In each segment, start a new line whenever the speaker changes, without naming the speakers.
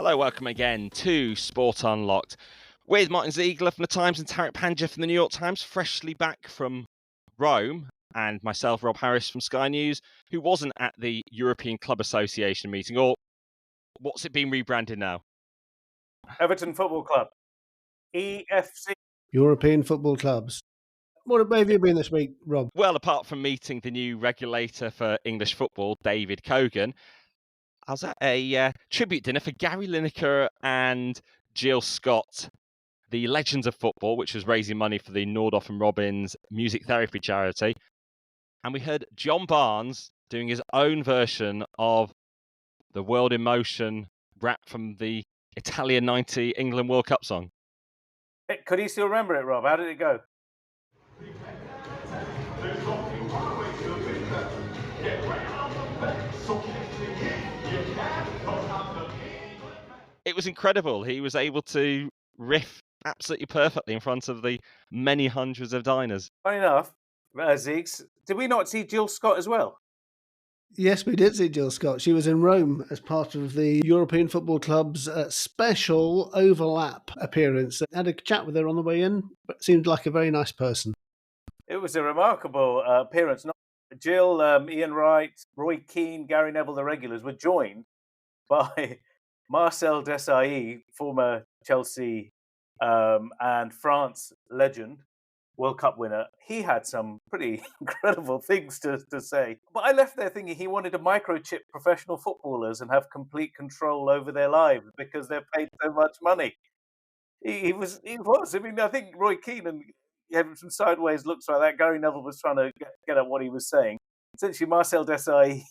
Hello, welcome again to Sport Unlocked with Martyn Ziegler from the Times and Tariq Panja from the New York Times, freshly back from Rome, and myself, Rob Harris from Sky News, who wasn't at the European Club Association meeting, or what's it been rebranded now?
Everton Football Club, EFC.
European Football Clubs. What have you been this week, Rob?
Well, apart from meeting the new regulator for English football, David Cogan, I was at a tribute dinner for Gary Lineker and Jill Scott, the Legends of Football, which was raising money for the Nordoff and Robbins music therapy charity. And we heard John Barnes doing his own version of the World in Motion rap from the Italian 90 England World Cup song.
Could you still remember it, Rob? How did it go?
It was incredible. He was able to riff absolutely perfectly in front of the many hundreds of diners.
Funny enough, Ziggs, did we not see Jill Scott as well?
Yes, we did see Jill Scott. She was in Rome as part of the European Football Club's special overlap appearance. I had a chat with her on the way in, but seemed like a very nice person.
It was a remarkable appearance. Jill, Ian Wright, Roy Keane, Gary Neville, the regulars, were joined by Marcel Desailly, former Chelsea and France legend, World Cup winner. He had some pretty incredible things to say. But I left there thinking he wanted to microchip professional footballers and have complete control over their lives because they're paid so much money. He was. I mean, I think Roy Keane and having some sideways looks like that. Gary Neville was trying to get at what he was saying. Essentially, Marcel Desailly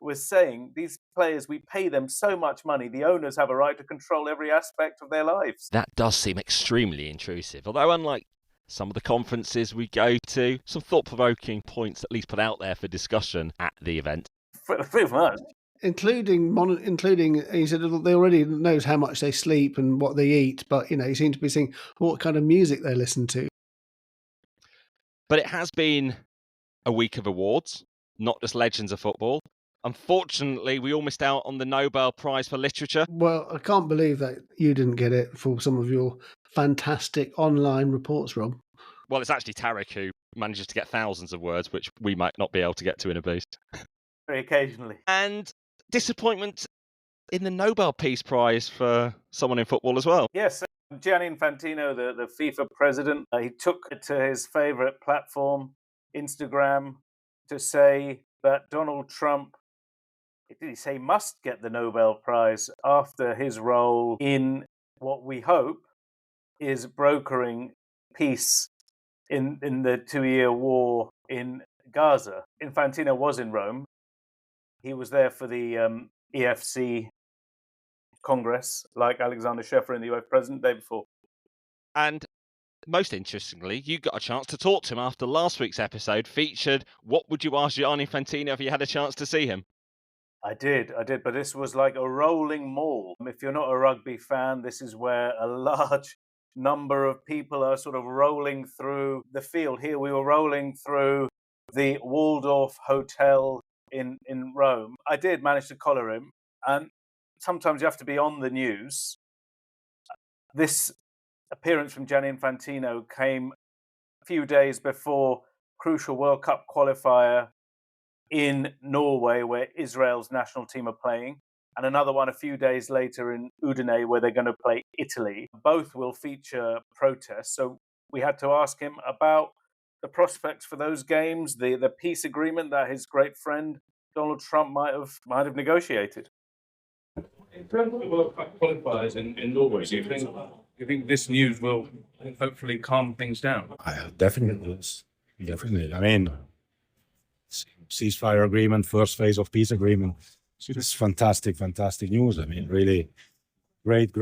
was saying, these players, we pay them so much money, the owners have a right to control every aspect of their lives.
That does seem extremely intrusive, although unlike some of the conferences we go to, some thought-provoking points at least put out there for discussion at the event.
Pretty much.
Including, he said they already knows how much they sleep and what they eat, but, he seemed to be saying what kind of music they listen to.
But it has been a week of awards, not just Legends of Football. Unfortunately, we all missed out on the Nobel Prize for Literature.
Well, I can't believe that you didn't get it for some of your fantastic online reports, Rob.
Well, it's actually Tariq who manages to get thousands of words, which we might not be able to get to in a boost.
Very occasionally.
And disappointment in the Nobel Peace Prize for someone in football as well.
Yes, Gianni Infantino, the FIFA president, he took it to his favourite platform, Instagram, to say that Donald Trump, did he say, must get the Nobel Prize after his role in what we hope is brokering peace in the 2-year war in Gaza. Infantino was in Rome. He was there for the EFC Congress, like Alexander Sheffer and the US president the day before.
And most interestingly, you got a chance to talk to him after last week's episode featured What Would You Ask Gianni Infantino if you had a chance to see him?
I did, but this was like a rolling mall. If you're not a rugby fan, this is where a large number of people are sort of rolling through the field. Here we were rolling through the Waldorf Hotel in Rome. I did manage to collar him, and sometimes you have to be on the news. This appearance from Gianni Infantino came a few days before crucial World Cup qualifier in Norway, where Israel's national team are playing, and another one a few days later in Udine, where they're going to play Italy. Both will feature protests, so we had to ask him about the prospects for those games, the peace agreement that his great friend Donald Trump might have negotiated.
In terms of the World Cup qualifiers in Norway, do you think this news will hopefully calm things down?
Definitely. I mean, ceasefire agreement, first phase of peace agreement. It's fantastic news. I mean, really great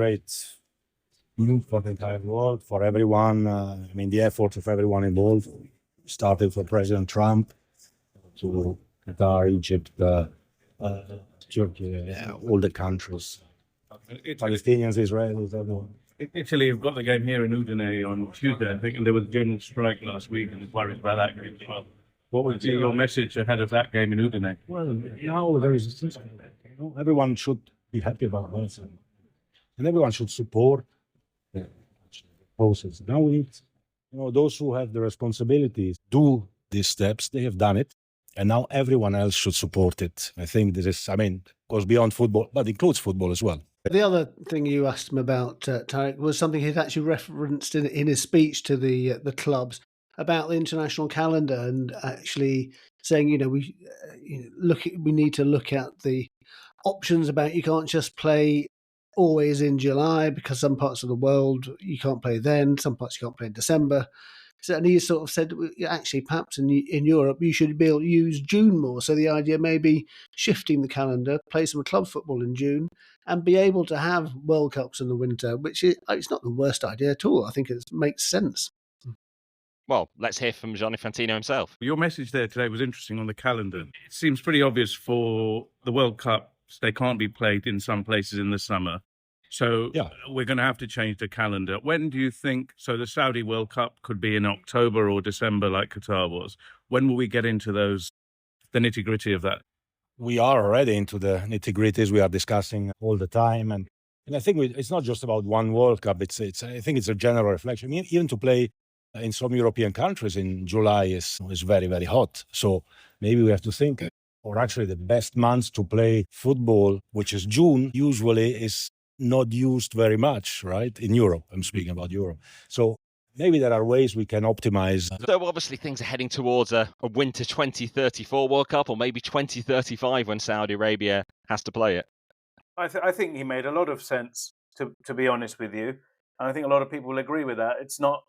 news for the entire world, for everyone. I mean, the effort of everyone involved started from President Trump to Qatar, Egypt, Turkey, all the countries. Palestinians, Israelis, everyone.
Italy have got the game here in Udine on Tuesday, I think, and there was a general strike last week, and there's worries about that game as well. What would be your message ahead of that game in Udine?
Well, now there is everyone should be happy about that. and everyone should support the process. Now we need, those who have the responsibilities do these steps. They have done it, and now everyone else should support it. I think this is, goes beyond football, but includes football as well.
The other thing you asked him about, Tariq, was something he'd actually referenced in his speech to the clubs about the international calendar, and actually saying, we need to look at the options about you can't just play always in July, because some parts of the world you can't play then, some parts you can't play in December. So, and he sort of said, actually, perhaps in Europe, you should be able to use June more. So the idea may be shifting the calendar, play some club football in June, and be able to have World Cups in the winter, which it's not the worst idea at all. I think it makes sense.
Well, let's hear from Gianni Infantino himself.
Your message there today was interesting on the calendar. It seems pretty obvious for the World Cup, they can't be played in some places in the summer. So we're going to have to change the calendar. When do you think, so the Saudi World Cup could be in October or December like Qatar was. When will we get into the nitty-gritty of that?
We are already into the nitty-gritties. We are discussing all the time. And I think it's not just about one World Cup. I think it's a general reflection. Even to play in some European countries in July is very, very hot. So maybe we have to think, or actually the best months to play football, which is June, usually is not used very much, right? In Europe, I'm speaking about Europe. So maybe there are ways we can optimize.
So obviously things are heading towards a winter 2034 World Cup, or maybe 2035 when Saudi Arabia has to play it.
I think he made a lot of sense, to be honest with you. And I think a lot of people will agree with that. It's not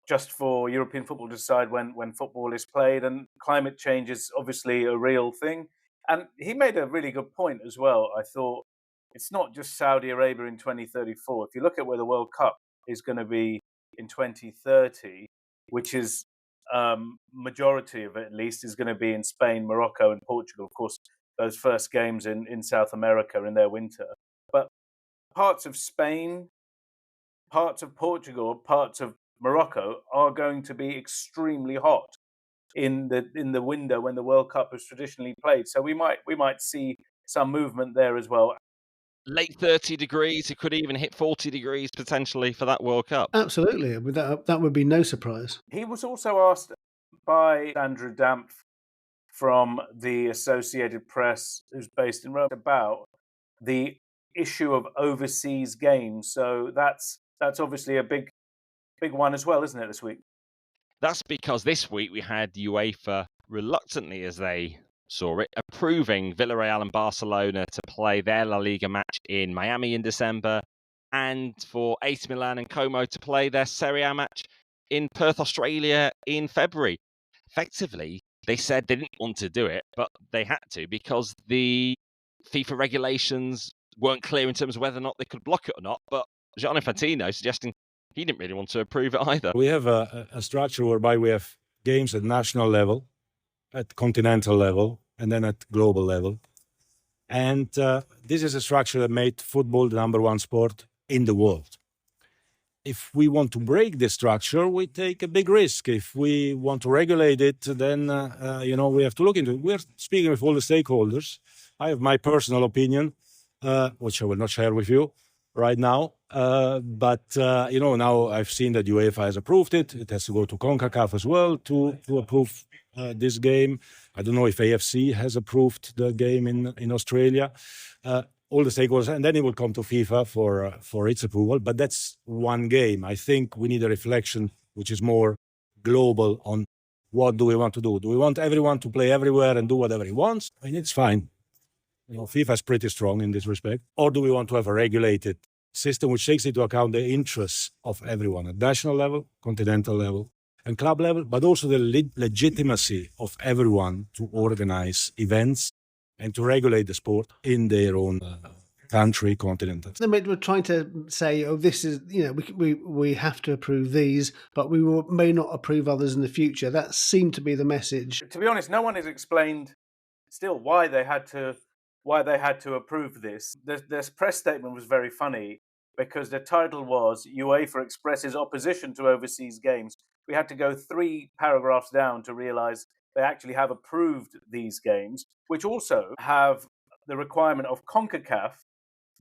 just for European football to decide when football is played, and climate change is obviously a real thing. And he made a really good point as well. I thought it's not just Saudi Arabia in 2034. If you look at where the World Cup is going to be in 2030, which is majority of it at least is going to be in Spain, Morocco and Portugal. Of course, those first games in South America in their winter. But parts of Spain, parts of Portugal, parts of Morocco are going to be extremely hot in the window when the World Cup is traditionally played. So we might see some movement there as well.
Late 30 degrees, it could even hit 40 degrees potentially for that World Cup.
Absolutely. That would be no surprise.
He was also asked by Andrew Dampf from the Associated Press, who's based in Rome, about the issue of overseas games. So that's obviously a big one as well, isn't it, this week?
That's because this week we had UEFA reluctantly, as they saw it, approving Villarreal and Barcelona to play their La Liga match in Miami in December, and for AC Milan and Como to play their Serie A match in Perth, Australia in February. Effectively, they said they didn't want to do it, but they had to because the FIFA regulations weren't clear in terms of whether or not they could block it or not. But Gianni Infantino suggesting he didn't really want to approve it either.
We have a structure whereby we have games at national level, at continental level, and then at global level. And this is a structure that made football the number one sport in the world. If we want to break this structure, we take a big risk. If we want to regulate it, then, we have to look into it. We're speaking with all the stakeholders. I have my personal opinion, which I will not share with you right now. But now I've seen that UEFA has approved it. It has to go to CONCACAF as well to approve this game. I don't know if AFC has approved the game in Australia. All the stakeholders, and then it will come to FIFA for its approval. But that's one game. I think we need a reflection which is more global on what do we want to do. Do we want everyone to play everywhere and do whatever he wants? I mean, it's fine. FIFA is pretty strong in this respect. Or do we want to have a regulated system which takes into account the interests of everyone at national level, continental level, and club level, but also the legitimacy of everyone to organize events and to regulate the sport in their own country, continent.
They were trying to say, this is, we have to approve these, but we may not approve others in the future. That seemed to be the message.
To be honest, no one has explained still why they had to approve this. This press statement was very funny because the title was UEFA expresses opposition to overseas games. We had to go 3 paragraphs down to realize they actually have approved these games, which also have the requirement of CONCACAF,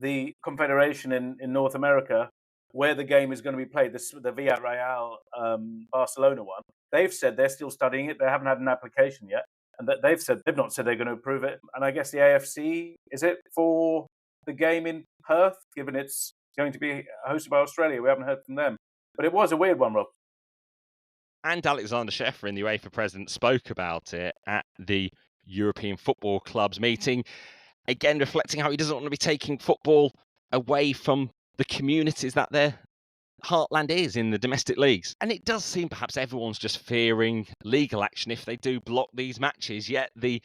the confederation in North America, where the game is going to be played, the Villarreal Barcelona one, they've said they're still studying it. They haven't had an application yet. And that they've not said they're going to approve it. And I guess the AFC, is it for the game in Perth, given it's going to be hosted by Australia? We haven't heard from them. But it was a weird one, Rob.
And Alexander Shefrin, the UEFA president, spoke about it at the European Football Club's meeting, again reflecting how he doesn't want to be taking football away from the communities that their heartland is in the domestic leagues. And it does seem perhaps everyone's just fearing legal action if they do block these matches, yet the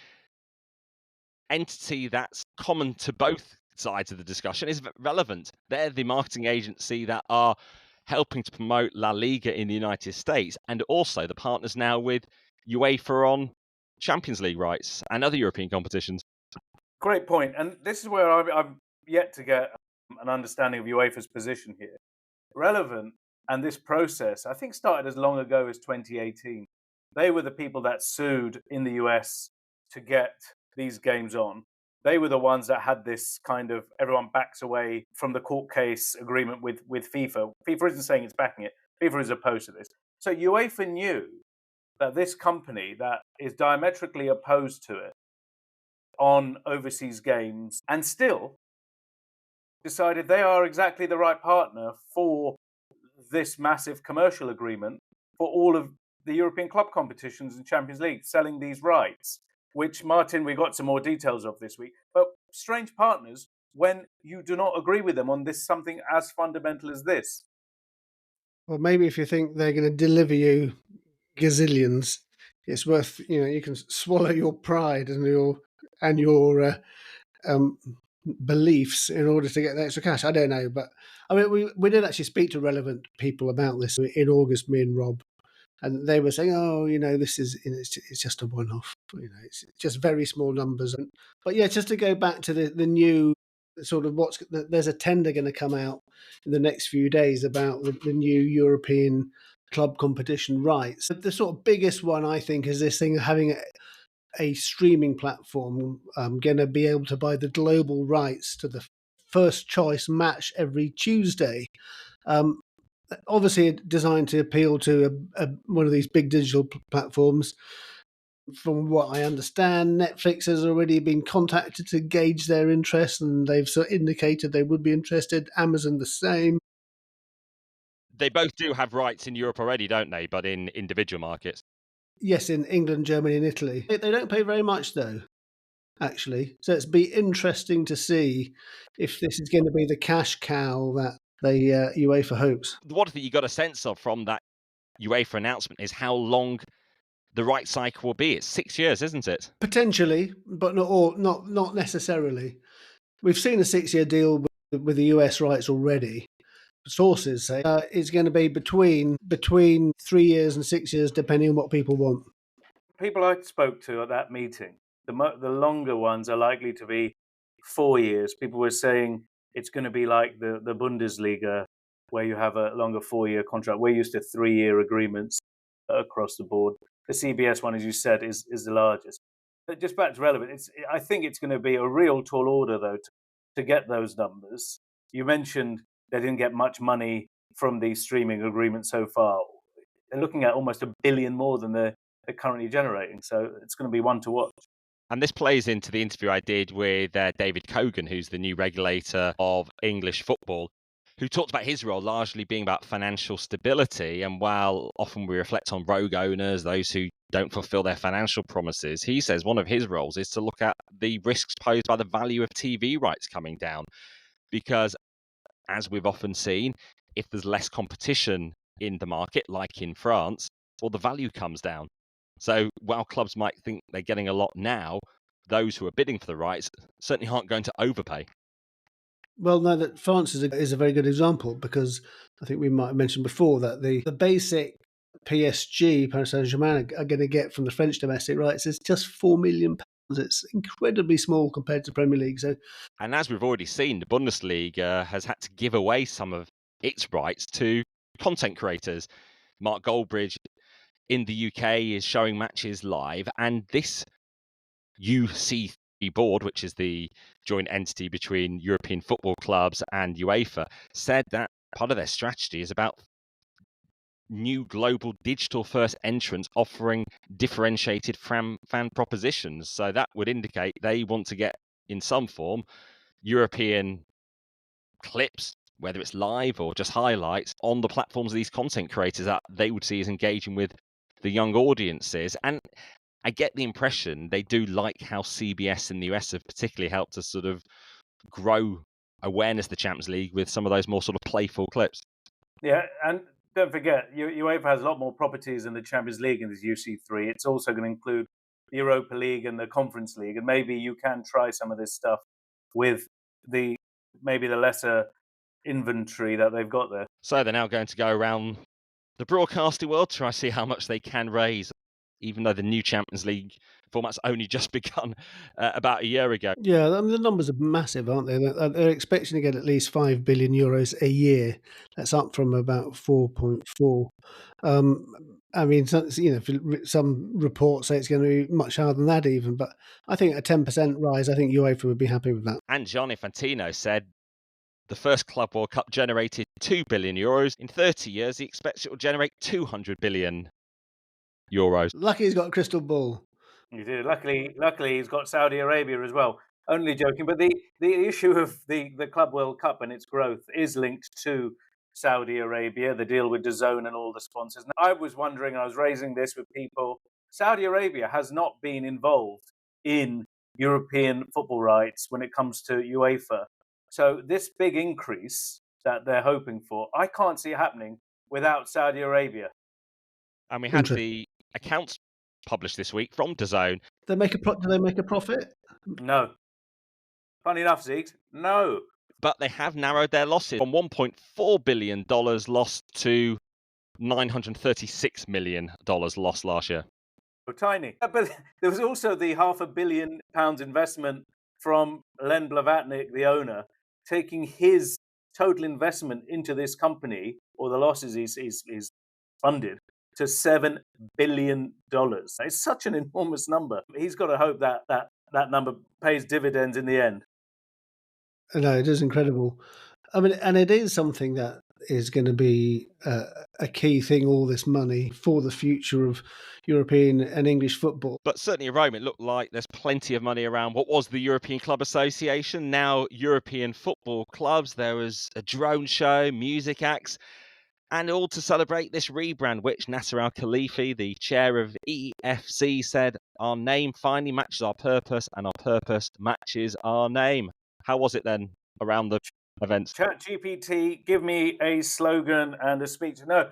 entity that's common to both sides of the discussion is relevant. They're the marketing agency that are helping to promote La Liga in the United States, and also the partners now with UEFA on Champions League rights and other European competitions.
Great point. And this is where I've yet to get an understanding of UEFA's position here. Relevant, and this process, I think, started as long ago as 2018. They were the people that sued in the US to get these games on. They were the ones that had this kind of everyone backs away from the court case agreement with FIFA. FIFA isn't saying it's backing it. FIFA is opposed to this. So UEFA knew that this company that is diametrically opposed to it on overseas games and still decided they are exactly the right partner for this massive commercial agreement for all of the European club competitions and Champions League, selling these rights, which, Martyn, we got some more details of this week. But strange partners when you do not agree with them on this something as fundamental as this.
Well, maybe if you think they're going to deliver you gazillions, it's worth, you can swallow your pride and your beliefs in order to get the extra cash. I don't know, but I mean, we did actually speak to relevant people about this in August, me and Rob, and they were saying, this is it's just a one-off, it's just very small numbers. But yeah, just to go back to the new sort of there's a tender going to come out in the next few days about the new European club competition rights. The sort of biggest one, I think, is this thing of having a streaming platform going to be able to buy the global rights to the first choice match every Tuesday. Obviously designed to appeal to one of these big digital platforms. From what I understand, Netflix has already been contacted to gauge their interest, and they've sort of indicated they would be interested. Amazon the same.
They both do have rights in Europe already, don't they? But in individual markets. Yes,
in England, Germany and Italy. They don't pay very much, though, actually. So it's be interesting to see if this is going to be the cash cow that the UEFA hopes.
The one thing you got a sense of from that UEFA announcement is how long the right cycle will be. It's 6 years, isn't it?
Potentially, but not necessarily. We've seen a 6-year deal with the US rights already. Sources say it's going to be between 3 years and 6 years, depending on what people want.
People I spoke to at that meeting, the longer ones are likely to be 4 years. People were saying it's going to be like the Bundesliga, where you have a longer 4-year contract. We're used to 3-year agreements across the board. The CBS one, as you said, is the largest. But just back to relevant, I think it's going to be a real tall order, though, to get those numbers. You mentioned they didn't get much money from these streaming agreements so far. They're looking at almost $1 billion more than they're currently generating. So it's going to be one to watch.
And this plays into the interview I did with David Cogan, who's the new regulator of English football, who talked about his role largely being about financial stability. And while often we reflect on rogue owners, those who don't fulfill their financial promises, he says one of his roles is to look at the risks posed by the value of TV rights coming down. Because as we've often seen, if there's less competition in the market, like in France, well, the value comes down. So while clubs might think they're getting a lot now, those who are bidding for the rights certainly aren't going to overpay.
Well, no, that France is a very good example, because I think we might have mentioned before that the basic PSG, Paris Saint-Germain, are going to get from the French domestic rights is just £4 million. It's incredibly small compared to Premier League.
And as we've already seen, the Bundesliga has had to give away some of its rights to content creators. Mark Goldbridge in the UK is showing matches live, and this you see board, which is the joint entity between European football clubs and UEFA, said that part of their strategy is about new global digital first entrants offering differentiated fan propositions. So that would indicate they want to get, in some form, European clips, whether it's live or just highlights, on the platforms of these content creators that they would see as engaging with the young audiences. And I get the impression they do like how CBS in the US have particularly helped to sort of grow awareness of the Champions League with some of those more sort of playful clips.
Yeah, and don't forget, UEFA has a lot more properties than the Champions League in this UC3. It's also going to include the Europa League and the Conference League, and maybe you can try some of this stuff with maybe the lesser inventory that they've got there.
So they're now going to go around the broadcasting world to try to see how much they can raise, even though the new Champions League format's only just begun about a year ago.
Yeah, I mean, the numbers are massive, aren't they? They're expecting to get at least 5 billion euros a year. That's up from about 4.4. I mean, some reports say it's going to be much higher than that even, but I think a 10% rise, I think UEFA would be happy with that.
And Gianni Infantino said the first Club World Cup generated 2 billion euros. In 30 years, he expects it will generate 200 billion euros.
Lucky he's got a crystal ball.
You do. Luckily, he's got Saudi Arabia as well. Only joking. But the issue of the Club World Cup and its growth is linked to Saudi Arabia, the deal with DAZN and all the sponsors. Now, I was wondering, I was raising this with people, Saudi Arabia has not been involved in European football rights when it comes to UEFA. So this big increase that they're hoping for, I can't see it happening without Saudi Arabia.
And we had the accounts published this week from DAZN.
Do they make a profit?
No. Funny enough, Zeke, no.
But they have narrowed their losses from $1.4 billion lost to $936 million lost last year.
Tiny. But there was also the £500 million investment from Len Blavatnik, the owner, taking his total investment into this company, or the losses he's funded, to $7 billion. It's such an enormous number. He's got to hope that number pays dividends in the end.
No, it is incredible. I mean, and it is something that is going to be a key thing, all this money, for the future of European and English football.
But certainly in Rome, it looked like there's plenty of money around what was the European Club Association, now European Football Clubs. There was a drone show, music acts, and all to celebrate this rebrand, which Nasser Al-Khalifi, the chair of EFC, said, "Our name finally matches our purpose, and our purpose matches our name." How was it then around the events?
ChatGPT, give me a slogan and a speech. No,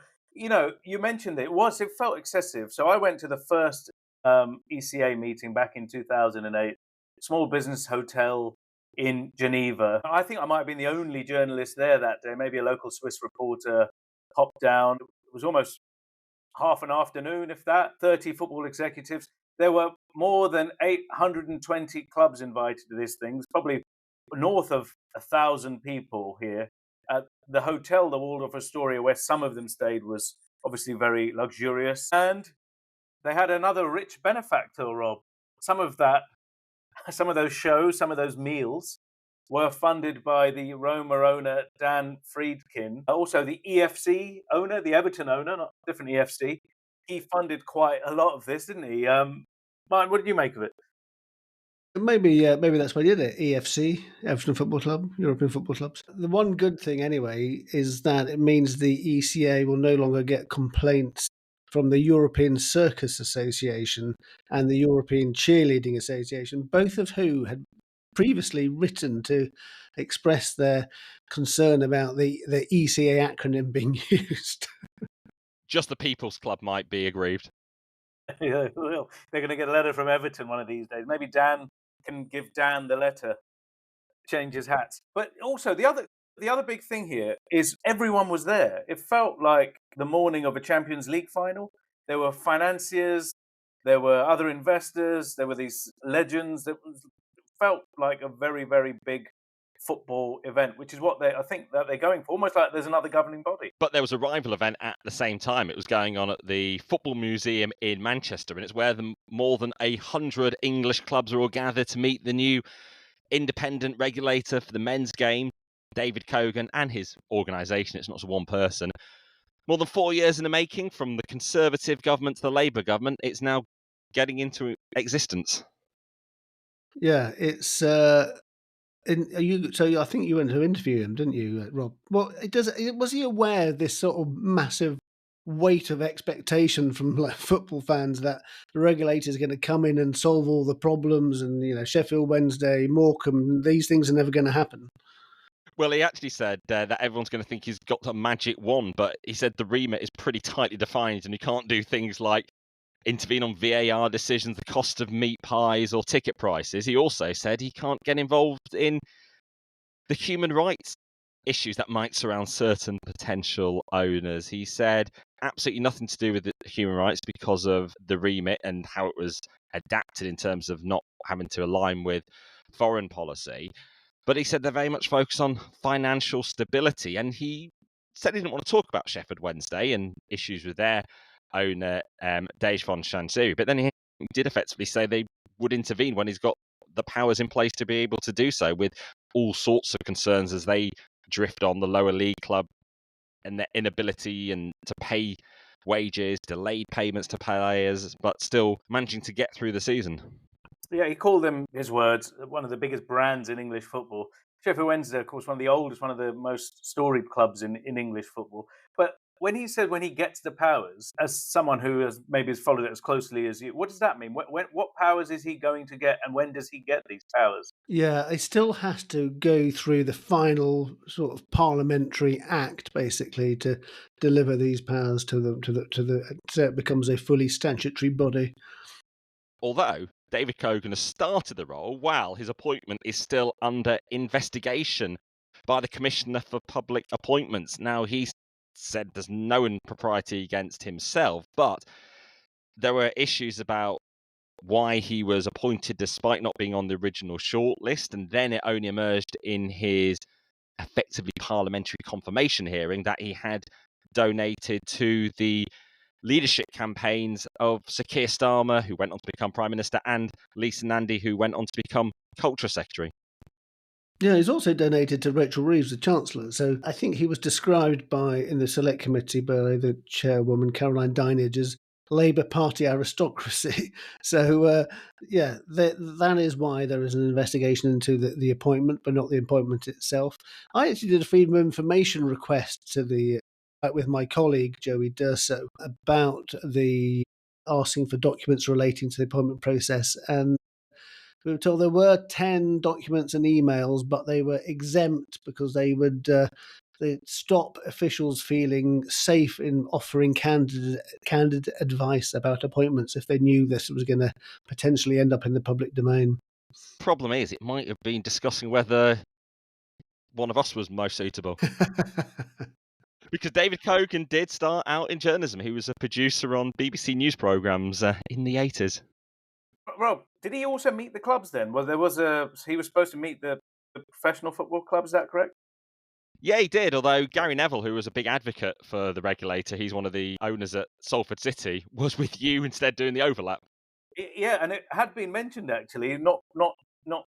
you mentioned it felt excessive. So I went to the first ECA meeting back in 2008, small business hotel in Geneva. I think I might have been the only journalist there that day, maybe a local Swiss reporter popped down. It was almost half an afternoon, if that, 30 football executives. There were more than 820 clubs invited to this thing. It's probably north of 1,000 people here. At the hotel, the Waldorf Astoria, where some of them stayed, was obviously very luxurious. And they had another rich benefactor, Rob. Some of those shows, some of those meals were funded by the Roma owner, Dan Friedkin. Also, the EFC owner, the Everton owner, not different EFC, he funded quite a lot of this, didn't he? Martyn, what did you make of it?
Maybe that's why you did it. EFC, Everton Football Club, European Football Clubs. The one good thing, anyway, is that it means the ECA will no longer get complaints from the European Circus Association and the European Cheerleading Association, both of who had previously written to express their concern about the ECA acronym being used.
Just the People's Club might be aggrieved.
Yeah, well, they're going to get a letter from Everton one of these days. Maybe Dan can give Dan the letter, change his hats. But also the other big thing here is everyone was there. It felt like the morning of a Champions League final. There were financiers, there were other investors, there were these legends. It felt like a very, very big football event, which is what I think that they're going for, almost like there's another governing body.
But there was a rival event at the same time. It was going on at the Football Museum in Manchester, and it's where more than 100 English clubs are all gathered to meet the new independent regulator for the men's game, David Cogan, and his organisation. It's not just one person. More than 4 years in the making, from the Conservative government to the Labour government, it's now getting into existence.
Yeah, it's. So I think you went to interview him, didn't you, Rob? Well, was he aware of this sort of massive weight of expectation from like football fans that the regulator is going to come in and solve all the problems, and Sheffield Wednesday, Morecambe, these things are never going to happen?
Well, he actually said that everyone's going to think he's got a magic wand, but he said the remit is pretty tightly defined and he can't do things like intervene on VAR decisions, the cost of meat pies or ticket prices. He also said he can't get involved in the human rights issues that might surround certain potential owners. He said absolutely nothing to do with the human rights because of the remit and how it was adapted in terms of not having to align with foreign policy. But he said they're very much focused on financial stability. And he said he didn't want to talk about Sheffield Wednesday and issues with their owner, Dejphon Chansiri. But then he did effectively say they would intervene when he's got the powers in place to be able to do so, with all sorts of concerns as they drift on the lower league club and their inability and to pay wages, delayed payments to players, but still managing to get through the season.
Yeah, he called them, his words, one of the biggest brands in English football. Sheffield Wednesday, of course, one of the oldest, one of the most storied clubs in English football. But when he said when he gets the powers, as someone who has followed it as closely as you, what does that mean? What powers is he going to get, and when does he get these powers?
Yeah, it still has to go through the final sort of parliamentary act, basically, to deliver these powers to so it becomes a fully statutory body.
Although David Cogan has started the role while his appointment is still under investigation by the Commissioner for Public Appointments. Now, he said there's no impropriety against himself, but there were issues about why he was appointed despite not being on the original shortlist, and then it only emerged in his effectively parliamentary confirmation hearing that he had donated to the leadership campaigns of Sir Keir Starmer, who went on to become Prime Minister, and Lisa Nandy, who went on to become Culture Secretary.
Yeah, he's also donated to Rachel Reeves, the Chancellor. So I think he was described in the Select Committee by the chairwoman, Caroline Dinage, as Labour Party aristocracy. So, that is why there is an investigation into the appointment, but not the appointment itself. I actually did a Freedom of Information request to with my colleague, Joey Durso, about the asking for documents relating to the appointment process. And we were told there were 10 documents and emails, but they were exempt because they would they'd stop officials feeling safe in offering candid advice about appointments if they knew this was going to potentially end up in the public domain.
Problem is, it might have been discussing whether one of us was most suitable. Because David Cogan did start out in journalism. He was a producer on BBC News programmes in the 80s.
Rob, did he also meet the clubs then? Well, he was supposed to meet the professional football clubs, is that correct?
Yeah, he did, although Gary Neville, who was a big advocate for the regulator, he's one of the owners at Salford City, was with you instead doing the overlap.
Yeah, and it had been mentioned actually, not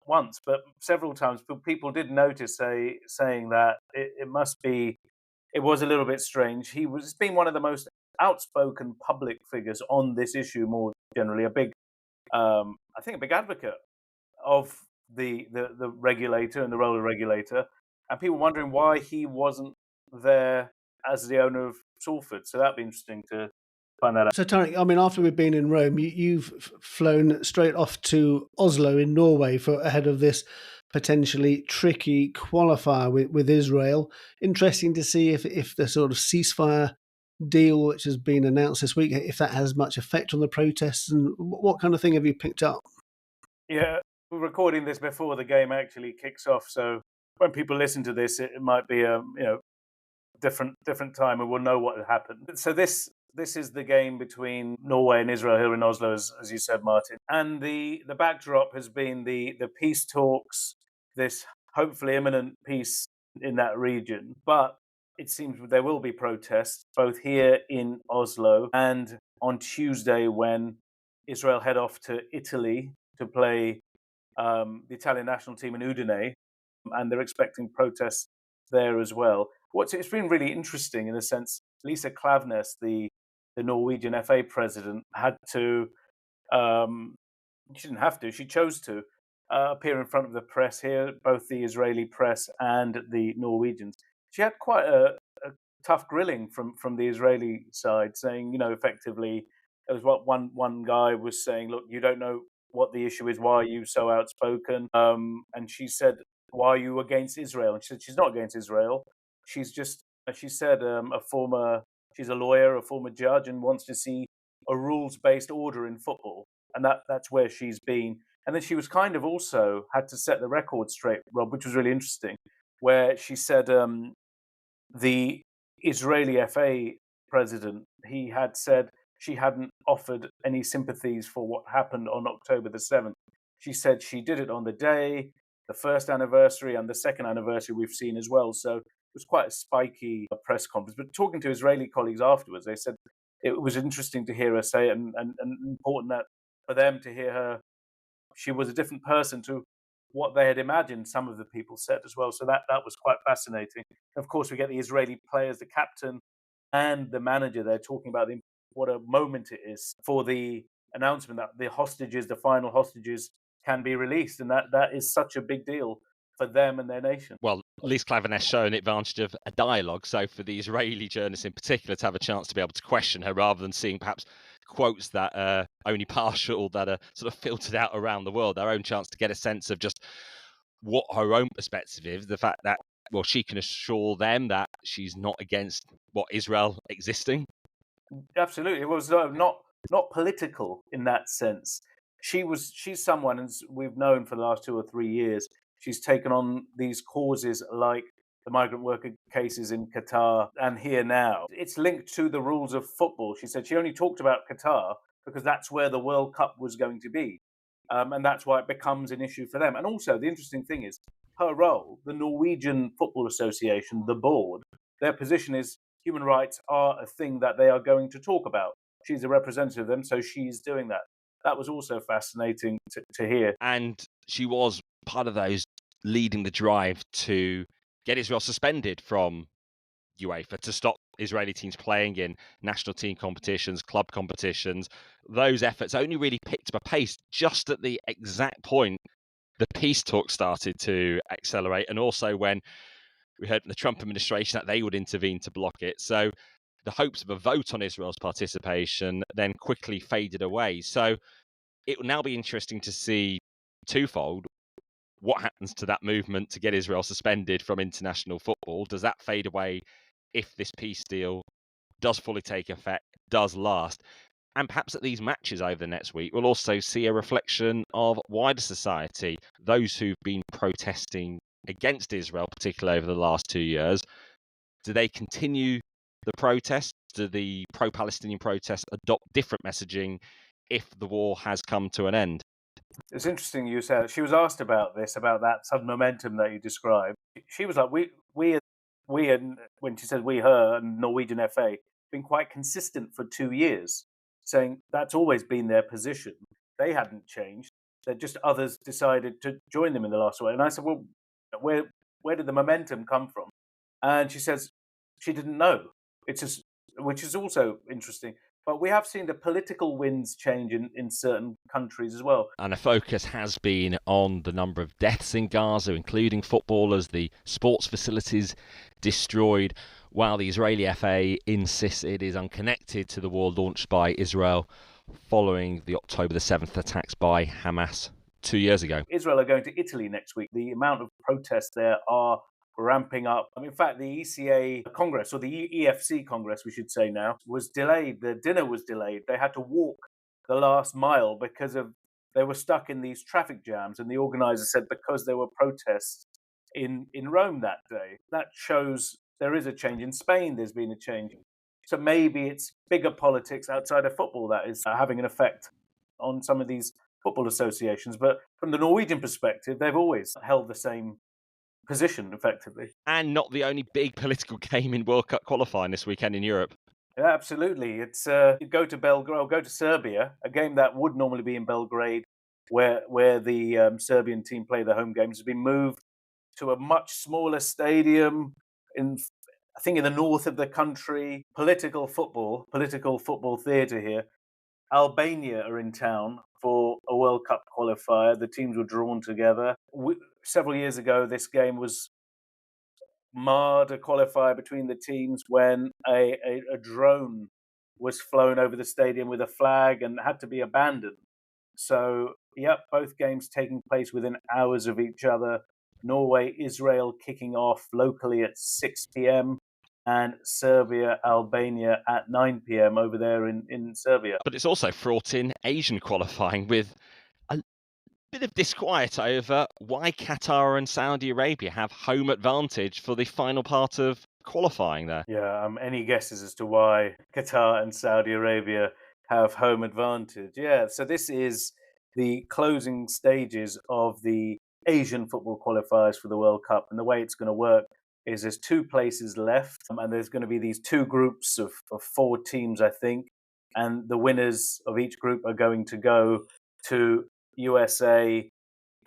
once, but several times. People did notice saying that it must be, it was a little bit strange. He's been one of the most outspoken public figures on this issue more generally, a big advocate of the regulator and the role of the regulator, and people wondering why he wasn't there as the owner of Salford. So that'd be interesting to find that out.
So Tariq, I mean, after we've been in Rome, you've flown straight off to Oslo in Norway ahead of this potentially tricky qualifier with Israel. Interesting to see if the sort of ceasefire deal which has been announced this week, if that has much effect on the protests, and what kind of thing have you picked up?
Yeah, we're recording this before the game actually kicks off, so when people listen to this, it might be a different time, and we'll know what happened. So this is the game between Norway and Israel here in Oslo, as you said, Martyn. And the backdrop has been the peace talks, this hopefully imminent peace in that region. But it seems there will be protests both here in Oslo and on Tuesday when Israel head off to Italy to play the Italian national team in Udine, and they're expecting protests there as well. It's been really interesting in a sense. Lisa Klaveness, the Norwegian FA president, had to. She didn't have to. She chose to appear in front of the press here, both the Israeli press and the Norwegians. She had quite a tough grilling from the Israeli side, saying, effectively, it was what one guy was saying. Look, you don't know what the issue is. Why are you so outspoken? And she said, why are you against Israel? And she said she's not against Israel. She's just, as she said, she's a lawyer, a former judge, and wants to see a rules-based order in football. And that's where she's been. And then she was kind of also had to set the record straight, Rob, which was really interesting, where she said the Israeli FA president, he had said she hadn't offered any sympathies for what happened on October the 7th. She said she did it on the day, the first anniversary and the second anniversary we've seen as well. So it was quite a spiky press conference. But talking to Israeli colleagues afterwards, they said it was interesting to hear her say it and important that for them to hear her, she was a different person to what they had imagined, some of the people said as well. So that was quite fascinating. Of course, we get the Israeli players, the captain and the manager. They're talking about what a moment it is for the announcement that the final hostages can be released. And that is such a big deal for them and their nation.
Well, Lise Klaveness showing the advantage of a dialogue. So for the Israeli journalists in particular to have a chance to be able to question her rather than seeing perhaps quotes that are only partial, that are sort of filtered out around the world, their own chance to get a sense of just what her own perspective is, the fact that, well, she can assure them that she's not against Israel existing.
Absolutely. It was not political in that sense. She's someone, as we've known for the last 2 or 3 years, she's taken on these causes like the migrant worker cases in Qatar and here now. It's linked to the rules of football. She said she only talked about Qatar because that's where the World Cup was going to be. And that's why it becomes an issue for them. And also, the interesting thing is her role, the Norwegian Football Association, the board, their position is human rights are a thing that they are going to talk about. She's a representative of them, so she's doing that. That was also fascinating to hear.
And she was part of those leading the drive to get Israel suspended from UEFA, to stop Israeli teams playing in national team competitions, club competitions. Those efforts only really picked up a pace just at the exact point the peace talks started to accelerate, and also when we heard from the Trump administration that they would intervene to block it. So the hopes of a vote on Israel's participation then quickly faded away. So it will now be interesting to see twofold. What happens to that movement to get Israel suspended from international football? Does that fade away if this peace deal does fully take effect, does last? And perhaps at these matches over the next week, we'll also see a reflection of wider society, those who've been protesting against Israel, particularly over the last 2 years. Do they continue the protests? Do the pro-Palestinian protests adopt different messaging if the war has come to an end?
It's interesting you said she was asked about that sudden momentum that you described. She was like, we and when she said we, her and Norwegian FA, been quite consistent for 2 years, saying that's always been their position. They hadn't changed. That just others decided to join them in the last way. And I said, well, where did the momentum come from? And she says she didn't know. Which is also interesting. But we have seen the political winds change in certain countries as well.
And a focus has been on the number of deaths in Gaza, including footballers, the sports facilities destroyed, while the Israeli FA insists it is unconnected to the war launched by Israel following the October the 7th attacks by Hamas 2 years ago.
Israel are going to Italy next week. The amount of protests there are ramping up. In fact, the ECA Congress, or the EFC Congress, we should say now, was delayed. The dinner was delayed. They had to walk the last mile because they were stuck in these traffic jams. And the organizers said because there were protests in Rome that day. That shows there is a change. In Spain, there's been a change. So maybe it's bigger politics outside of football that is having an effect on some of these football associations. But from the Norwegian perspective, they've always held the same position, effectively.
And not the only big political game in World Cup qualifying this weekend in Europe.
Yeah, absolutely. It's you go to Belgrade, or go to Serbia, a game that would normally be in Belgrade, where the Serbian team play their home games, has been moved to a much smaller stadium I think in the north of the country. Political football theatre here. Albania are in town for a World Cup qualifier. The teams were drawn together. Several years ago, this game was marred, a qualifier between the teams, when a drone was flown over the stadium with a flag and had to be abandoned. So, yep, both games taking place within hours of each other. Norway, Israel kicking off locally at 6 p.m. and Serbia, Albania at 9 p.m. over there in Serbia.
But it's also fraught in Asian qualifying with a bit of disquiet over why Qatar and Saudi Arabia have home advantage for the final part of qualifying there.
Yeah, any guesses as to why Qatar and Saudi Arabia have home advantage? Yeah, so this is the closing stages of the Asian football qualifiers for the World Cup. And the way it's going to work is there's 2 places left, and there's going to be these 2 groups of 4 teams, I think. And the winners of each group are going to go to USA,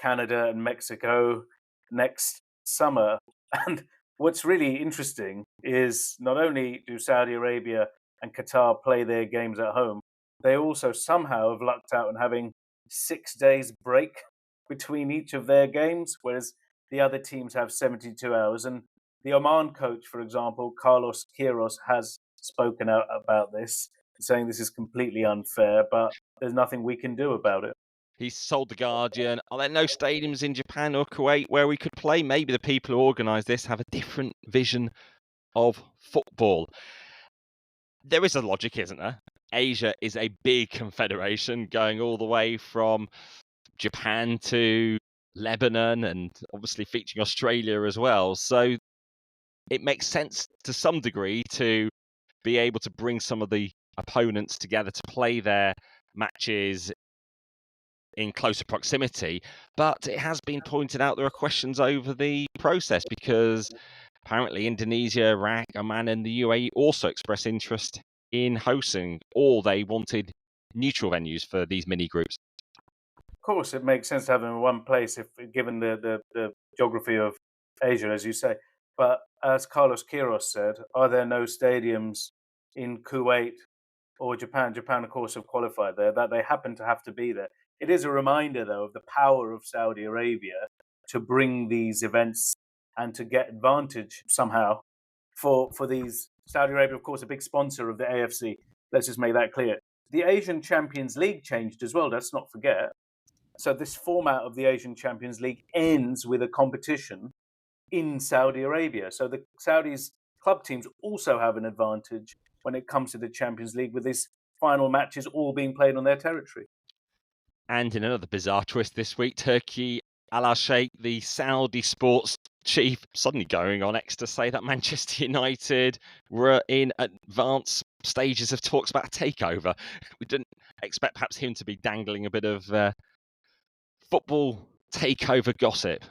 Canada, and Mexico next summer. And what's really interesting is not only do Saudi Arabia and Qatar play their games at home, they also somehow have lucked out in having 6 days break between each of their games, whereas the other teams have 72 hours. And the Oman coach, for example, Carlos Queiroz, has spoken out about this, saying this is completely unfair, but there's nothing we can do about it.
He's told The Guardian, are there no stadiums in Japan or Kuwait where we could play? Maybe the people who organise this have a different vision of football. There is a logic, isn't there? Asia is a big confederation going all the way from Japan to Lebanon and obviously featuring Australia as well. So it makes sense to some degree to be able to bring some of the opponents together to play their matches in closer proximity. But it has been pointed out there are questions over the process, because apparently Indonesia, Iraq, Oman and the UAE also expressed interest in hosting, or they wanted neutral venues for these mini groups.
Of course, it makes sense to have them in one place, given the geography of Asia, as you say. But as Carlos Queiroz said, are there no stadiums in Kuwait or Japan? Japan, of course, have qualified there, that they happen to have to be there. It is a reminder, though, of the power of Saudi Arabia to bring these events and to get advantage somehow for these. Saudi Arabia, of course, a big sponsor of the AFC. Let's just make that clear. The Asian Champions League changed as well, let's not forget. So this format of the Asian Champions League ends with a competition in Saudi Arabia. So the Saudis' club teams also have an advantage when it comes to the Champions League, with these final matches all being played on their territory.
And in another bizarre twist this week, Turkey Al-Sheikh, the Saudi sports chief, suddenly going on X to say that Manchester United were in advanced stages of talks about a takeover. We didn't expect perhaps him to be dangling a bit of football takeover gossip.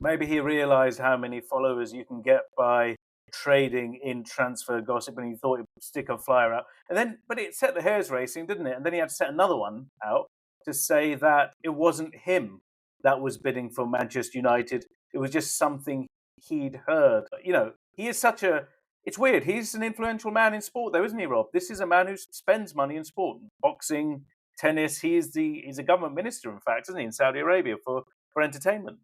Maybe he realised how many followers you can get by trading in transfer gossip, and he thought he'd stick a flyer out. And then, but it set the hairs racing, didn't it? And then he had to set another one out to say that it wasn't him that was bidding for Manchester United. It was just something he'd heard. You know, he is such a... It's weird. He's an influential man in sport, though, isn't he, Rob? This is a man who spends money in sport. Boxing, tennis. He's a government minister, in fact, isn't he, in Saudi Arabia for entertainment.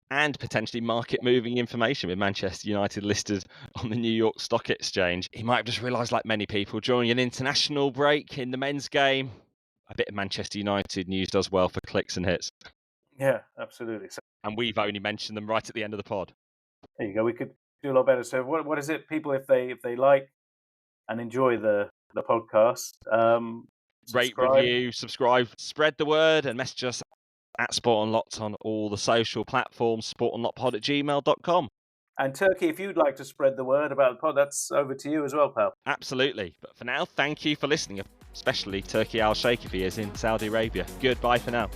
And potentially market-moving information with Manchester United listed on the New York Stock Exchange. He might have just realised, like many people, during an international break in the men's game, a bit of Manchester United news does well for clicks and hits.
Yeah, absolutely.
And we've only mentioned them right at the end of the pod.
There you go. We could do a lot better. So what is it, people, if they like and enjoy the podcast,
rate, review, subscribe, spread the word, and message us at Sport Unlocked on all the social platforms, sportunlockedpod@gmail.com.
And Turkey, if you'd like to spread the word about the pod, that's over to you as well, pal.
Absolutely. But for now, thank you for listening, especially Turkey Al-Sheikh if he is in Saudi Arabia. Goodbye for now.